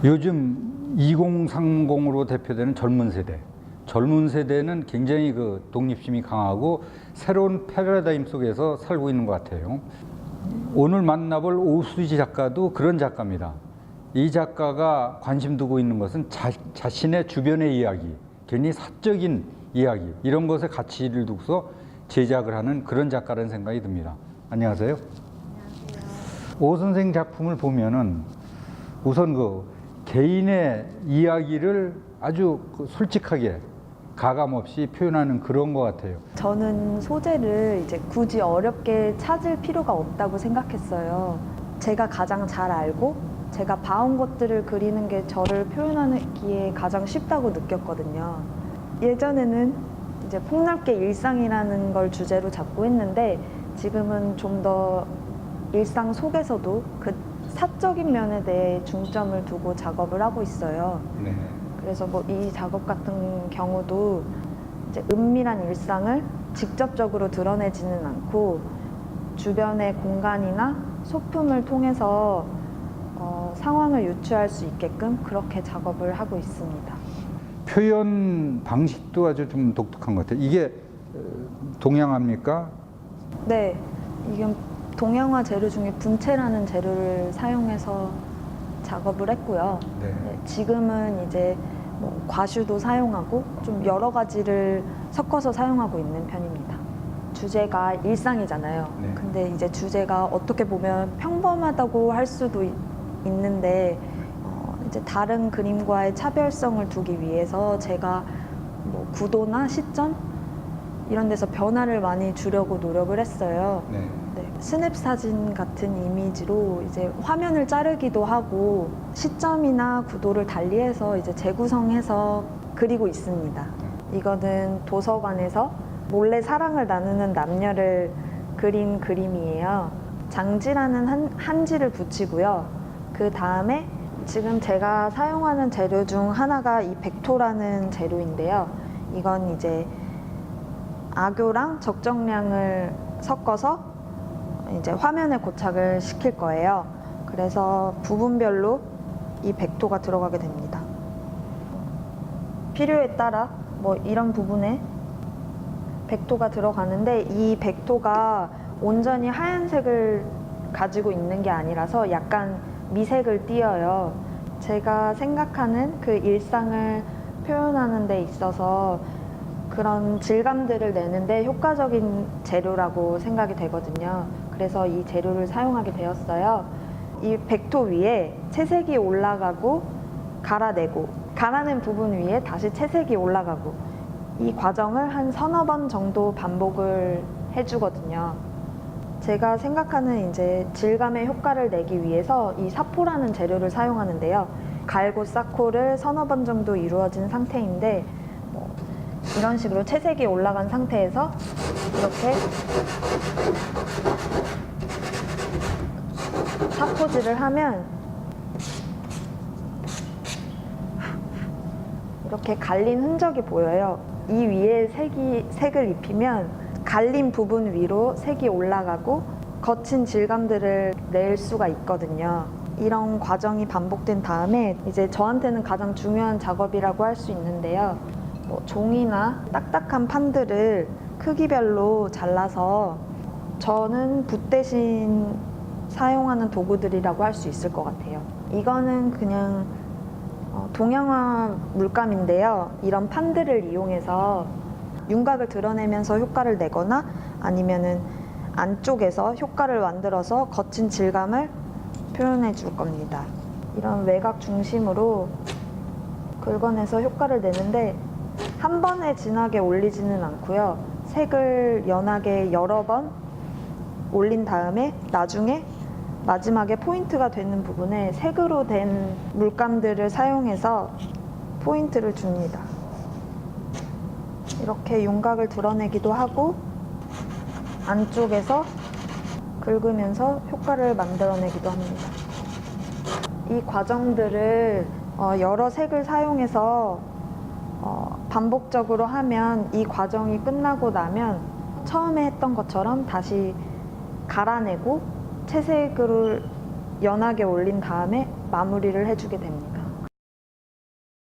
요즘 2030으로 대표되는 젊은 세대. 젊은 세대는 굉장히 그 독립심이 강하고 새로운 패러다임 속에서 살고 있는 것 같아요. 오늘 만나볼 오수지 작가도 그런 작가입니다. 이 작가가 관심 두고 있는 것은 자신의 주변의 이야기, 괜히 사적인 이야기, 이런 것에 가치를 두고서 제작을 하는 그런 작가라는 생각이 듭니다. 안녕하세요. 안녕하세요. 오 선생 작품을 보면은 우선 그 개인의 이야기를 아주 솔직하게 가감 없이 표현하는 그런 것 같아요. 저는 소재를 이제 굳이 어렵게 찾을 필요가 없다고 생각했어요. 제가 가장 잘 알고 제가 봐온 것들을 그리는 게 저를 표현하기에 가장 쉽다고 느꼈거든요. 예전에는 이제 폭넓게 일상이라는 걸 주제로 잡고 했는데 지금은 좀 더 일상 속에서도 그 사적인 면에 대해 중점을 두고 작업을 하고 있어요. 네. 그래서 뭐 이 작업 같은 경우도 이제 은밀한 일상을 직접적으로 드러내지는 않고 주변의 공간이나 소품을 통해서 상황을 유추할 수 있게끔 그렇게 작업을 하고 있습니다. 표현 방식도 아주 좀 독특한 것 같아요. 이게 동양화입니까? 네, 이게 동양화 재료 중에 분체라는 재료를 사용해서 작업을 했고요. 네. 네, 지금은 이제 뭐 과슈도 사용하고 좀 여러 가지를 섞어서 사용하고 있는 편입니다. 주제가 일상이잖아요. 네. 근데 이제 주제가 어떻게 보면 평범하다고 할 수도 있는데 이제 다른 그림과의 차별성을 두기 위해서 제가 뭐 구도나 시점 이런 데서 변화를 많이 주려고 노력을 했어요. 네. 네, 스냅 사진 같은 이미지로 이제 화면을 자르기도 하고 시점이나 구도를 달리해서 이제 재구성해서 그리고 있습니다. 이거는 도서관에서 몰래 사랑을 나누는 남녀를 그린 그림이에요. 장지라는 한지를 붙이고요. 그 다음에 지금 제가 사용하는 재료 중 하나가 이 백토라는 재료인데요. 이건 이제 악교랑 적정량을 섞어서 이제 화면에 고착을 시킬 거예요. 그래서 부분별로 이 백토가 들어가게 됩니다. 필요에 따라 뭐 이런 부분에 백토가 들어가는데 이 백토가 온전히 하얀색을 가지고 있는 게 아니라서 약간 미색을 띄어요. 제가 생각하는 그 일상을 표현하는 데 있어서 그런 질감들을 내는데 효과적인 재료라고 생각이 되거든요. 그래서 이 재료를 사용하게 되었어요. 이 백토 위에 채색이 올라가고 갈아내고 갈아낸 부분 위에 다시 채색이 올라가고 이 과정을 한 서너 번 정도 반복을 해주거든요. 제가 생각하는 이제 질감의 효과를 내기 위해서 이 사포라는 재료를 사용하는데요. 갈고 쌓고를 서너 번 정도 이루어진 상태인데 이런 식으로 채색이 올라간 상태에서 이렇게 사포질을 하면 이렇게 갈린 흔적이 보여요. 이 위에 색을 입히면 갈린 부분 위로 색이 올라가고 거친 질감들을 낼 수가 있거든요. 이런 과정이 반복된 다음에 이제 저한테는 가장 중요한 작업이라고 할 수 있는데요. 종이나 딱딱한 판들을 크기별로 잘라서 저는 붓 대신 사용하는 도구들이라고 할 수 있을 것 같아요. 이거는 그냥 동양화 물감인데요. 이런 판들을 이용해서 윤곽을 드러내면서 효과를 내거나 아니면은 안쪽에서 효과를 만들어서 거친 질감을 표현해 줄 겁니다. 이런 외곽 중심으로 긁어내서 효과를 내는데 한 번에 진하게 올리지는 않고요. 색을 연하게 여러 번 올린 다음에 나중에 마지막에 포인트가 되는 부분에 색으로 된 물감들을 사용해서 포인트를 줍니다. 이렇게 윤곽을 드러내기도 하고 안쪽에서 긁으면서 효과를 만들어내기도 합니다. 이 과정들을 여러 색을 사용해서 반복적으로 하면 이 과정이 끝나고 나면 처음에 했던 것처럼 다시 갈아내고 채색을 연하게 올린 다음에 마무리를 해주게 됩니다.